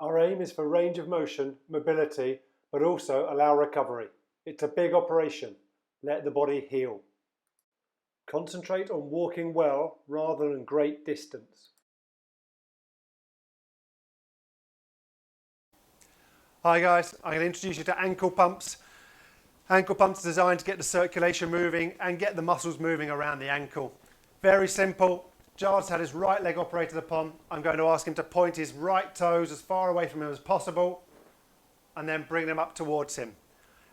Our aim is for range of motion, mobility, but also allow recovery. It's a big operation. Let the body heal. Concentrate on walking well rather than great distance. Hi guys, I'm going to introduce you to ankle pumps. Ankle pumps are designed to get the circulation moving and get the muscles moving around the ankle. Very simple. Giles had his right leg operated upon. I'm going to ask him to point his right toes as far away from him as possible and then bring them up towards him.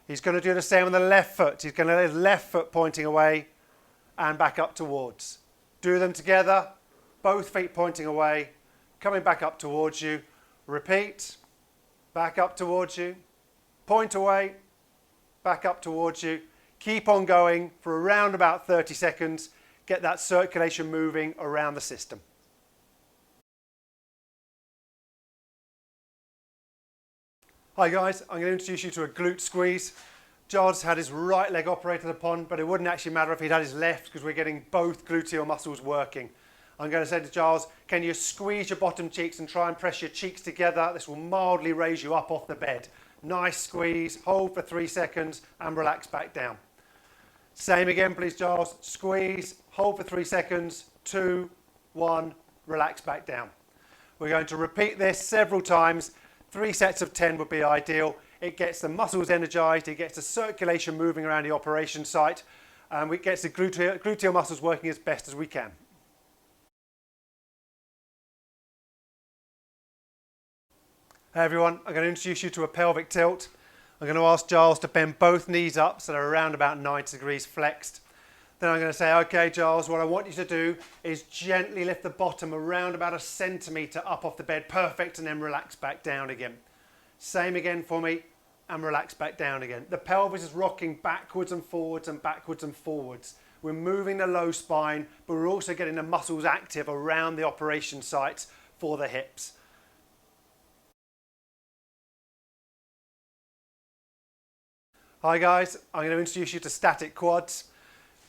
He's going to do the same on the left foot. He's going to let his left foot pointing away and back up towards. Do them together, both feet pointing away, coming back up towards you. Repeat, back up towards you, point away, back up towards you. Keep on going for around about 30 seconds. Get that circulation moving around the system. Hi guys, I'm going to introduce you to a glute squeeze. Giles had his right leg operated upon, but it wouldn't actually matter if he'd had his left because we're getting both gluteal muscles working. I'm going to say to Giles, can you squeeze your bottom cheeks and try and press your cheeks together? This will mildly raise you up off the bed. Nice squeeze, hold for 3 seconds and relax back down. Same again please Giles, squeeze, hold for 3 seconds, 2, 1, relax back down. We're going to repeat this several times. 3 sets of 10 would be ideal. It gets the muscles energized, it gets the circulation moving around the operation site, and it gets the gluteal muscles working as best as we can. Hey everyone, I'm going to introduce you to a pelvic tilt. I'm going to ask Giles to bend both knees up so they're around about 90 degrees flexed. Then I'm going to say, okay Giles, what I want you to do is gently lift the bottom around about 1 centimetre up off the bed. Perfect, and then relax back down again. Same again for me, and relax back down again. The pelvis is rocking backwards and forwards and backwards and forwards. We're moving the low spine, but we're also getting the muscles active around the operation sites for the hips. Hi guys, I'm going to introduce you to static quads.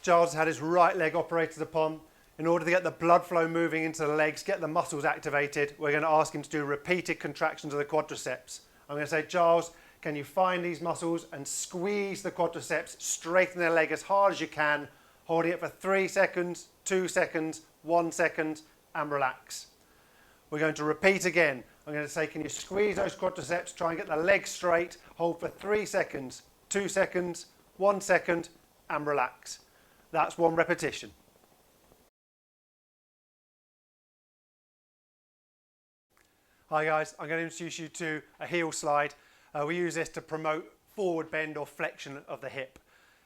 Giles had his right leg operated upon. In order to get the blood flow moving into the legs, get the muscles activated, we're going to ask him to do repeated contractions of the quadriceps. I'm going to say, Giles, can you find these muscles and squeeze the quadriceps, straighten the leg as hard as you can, holding it for 3 seconds, 2 seconds, 1 second, and relax. We're going to repeat again. I'm going to say, can you squeeze those quadriceps, try and get the leg straight, hold for 3 seconds, 2 seconds, 1 second, and relax. That's 1 repetition. Hi guys, I'm going to introduce you to a heel slide. We use this to promote forward bend or flexion of the hip.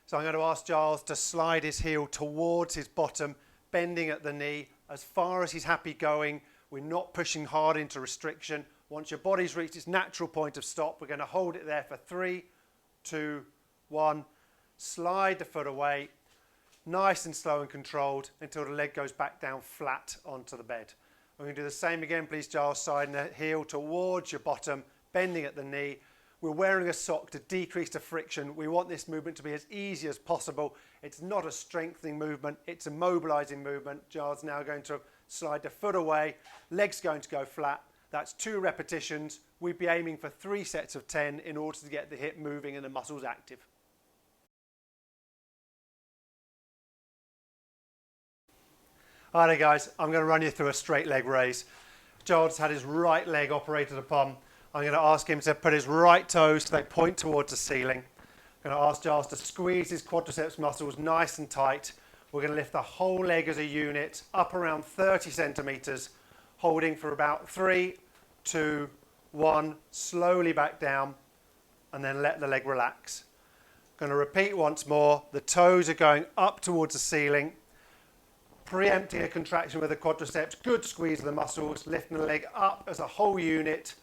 So I'm going to ask Giles to slide his heel towards his bottom, bending at the knee as far as he's happy going. We're not pushing hard into restriction. Once your body's reached its natural point of stop, we're going to hold it there for 3, 2, 1. Slide the foot away, nice and slow and controlled until the leg goes back down flat onto the bed. We're going to do the same again, please, Giles. Sliding the heel towards your bottom, bending at the knee. We're wearing a sock to decrease the friction. We want this movement to be as easy as possible. It's not a strengthening movement, it's a mobilizing movement. Giles now going to slide the foot away, leg's going to go flat. That's 2 repetitions. We'd be aiming for 3 sets of 10 in order to get the hip moving and the muscles active. Alright guys, I'm going to run you through a straight leg raise. Giles had his right leg operated upon. I'm going to ask him to put his right toes so they point towards the ceiling. I'm going to ask Giles to squeeze his quadriceps muscles nice and tight. We're going to lift the whole leg as a unit up around 30 centimetres, holding for about 3, 2, 1, slowly back down, and then let the leg relax. Going to repeat once more. The toes are going up towards the ceiling. Preempting a contraction with the quadriceps, good squeeze of the muscles, lifting the leg up as a whole unit,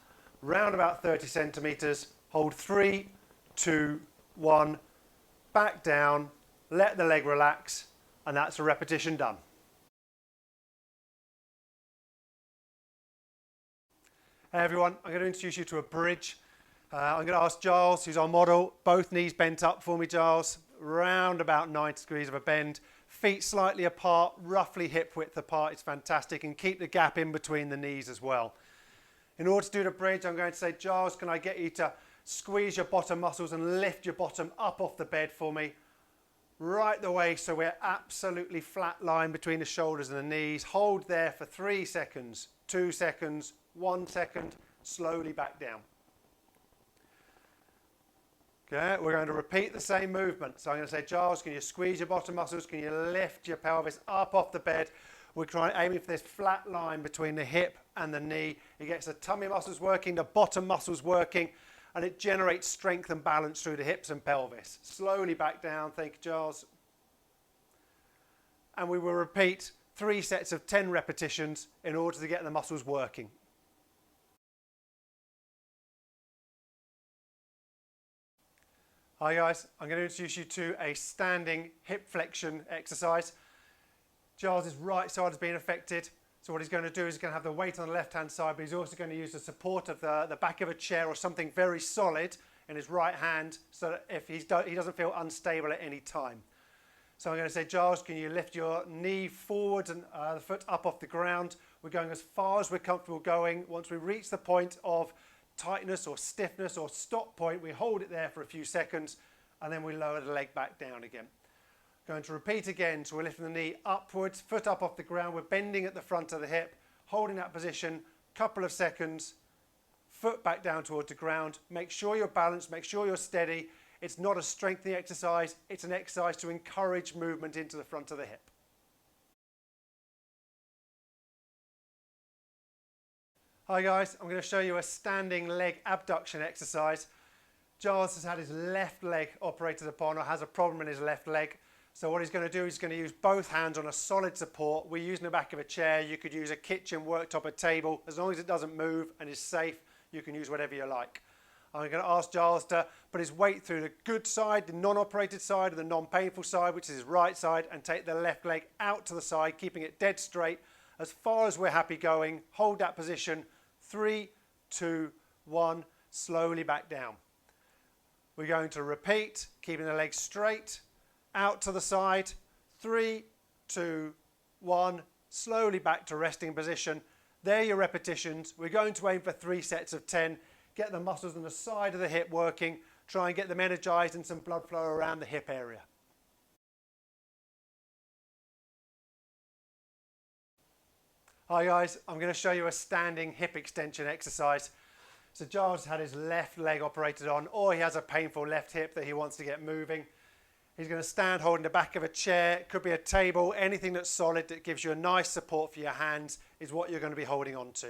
round about 30 centimetres, hold 3, 2, 1, back down, let the leg relax, and that's a repetition done. Hey everyone, I'm going to introduce you to a bridge. I'm going to ask Giles, who's our model, both knees bent up for me, Giles, round about 90 degrees of a bend. Feet slightly apart, roughly hip width apart, it's fantastic, and keep the gap in between the knees as well. In order to do the bridge, I'm going to say, Giles, can I get you to squeeze your bottom muscles and lift your bottom up off the bed for me? Right the way so we're absolutely flat line between the shoulders and the knees. Hold there for 3 seconds, 2 seconds, 1 second, slowly back down. Okay, we're going to repeat the same movement. So I'm going to say, Giles, can you squeeze your bottom muscles? Can you lift your pelvis up off the bed? We're aiming for this flat line between the hip and the knee. It gets the tummy muscles working, the bottom muscles working, and it generates strength and balance through the hips and pelvis. Slowly back down. Thank you, Giles. And we will repeat 3 sets of 10 repetitions in order to get the muscles working. Hi guys, I'm going to introduce you to a standing hip flexion exercise. Giles' right side has been affected, so what he's going to do is he's going to have the weight on the left hand side, but he's also going to use the support of the back of a chair or something very solid in his right hand, so that if he doesn't feel unstable at any time. So I'm going to say, Giles, can you lift your knee forward and the foot up off the ground? We're going as far as we're comfortable going. Once we reach the point of tightness or stiffness or stop point, we hold it there for a few seconds and then we lower the leg back down again. Going to repeat again, so we're lifting the knee upwards, foot up off the ground, we're bending at the front of the hip, holding that position, couple of seconds, foot back down towards the ground. Make sure you're balanced, make sure you're steady. It's not a strengthening exercise, it's an exercise to encourage movement into the front of the hip. Hi guys, I'm going to show you a standing leg abduction exercise. Giles has had his left leg operated upon or has a problem in his left leg. So what he's going to do is he's going to use both hands on a solid support. We're using the back of a chair. You could use a kitchen worktop, a table. As long as it doesn't move and is safe, you can use whatever you like. I'm going to ask Giles to put his weight through the good side, the non-operated side, and the non-painful side, which is his right side, and take the left leg out to the side, keeping it dead straight. As far as we're happy going, hold that position. 3, 2, 1, slowly back down. We're going to repeat, keeping the legs straight, out to the side. 3, 2, 1, slowly back to resting position. There are your repetitions. We're going to aim for 3 sets of 10. Get the muscles on the side of the hip working. Try and get them energized and some blood flow around the hip area. Hi guys, I'm going to show you a standing hip extension exercise. So Giles had his left leg operated on, or he has a painful left hip that he wants to get moving. He's going to stand holding the back of a chair. It could be a table, anything that's solid that gives you a nice support for your hands is what you're going to be holding on to.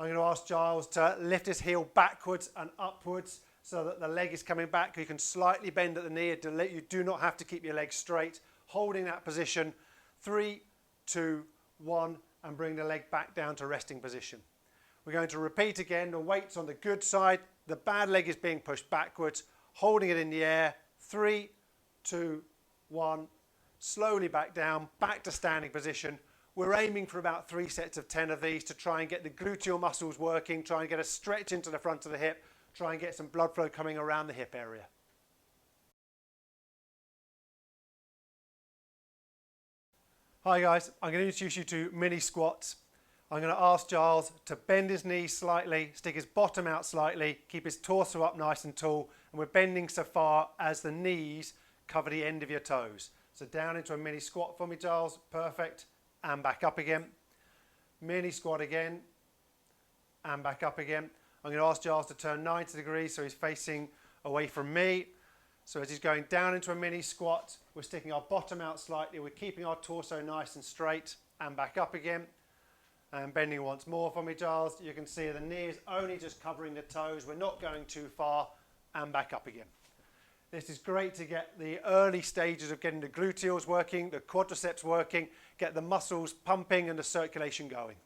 I'm going to ask Giles to lift his heel backwards and upwards so that the leg is coming back. You can slightly bend at the knee. You do not have to keep your leg straight. Holding that position. 3, 2, 1. And bring the leg back down to resting position. We're going to repeat again. The weight's on the good side. The bad leg is being pushed backwards. Holding it in the air. 3, 2, 1. Slowly back down, back to standing position. We're aiming for about 3 sets of 10 of these to try and get the gluteal muscles working, try and get a stretch into the front of the hip, try and get some blood flow coming around the hip area. Hi guys, I'm going to introduce you to mini squats. I'm going to ask Giles to bend his knees slightly, stick his bottom out slightly, keep his torso up nice and tall, and we're bending so far as the knees cover the end of your toes. So down into a mini squat for me, Giles. Perfect. And back up again. Mini squat again. And back up again. I'm going to ask Giles to turn 90 degrees so he's facing away from me. So as he's going down into a mini squat, we're sticking our bottom out slightly. We're keeping our torso nice and straight. And back up again. And bending once more for me, Giles. You can see the knee is only just covering the toes. We're not going too far. And back up again. This is great to get the early stages of getting the gluteals working, the quadriceps working, get the muscles pumping and the circulation going.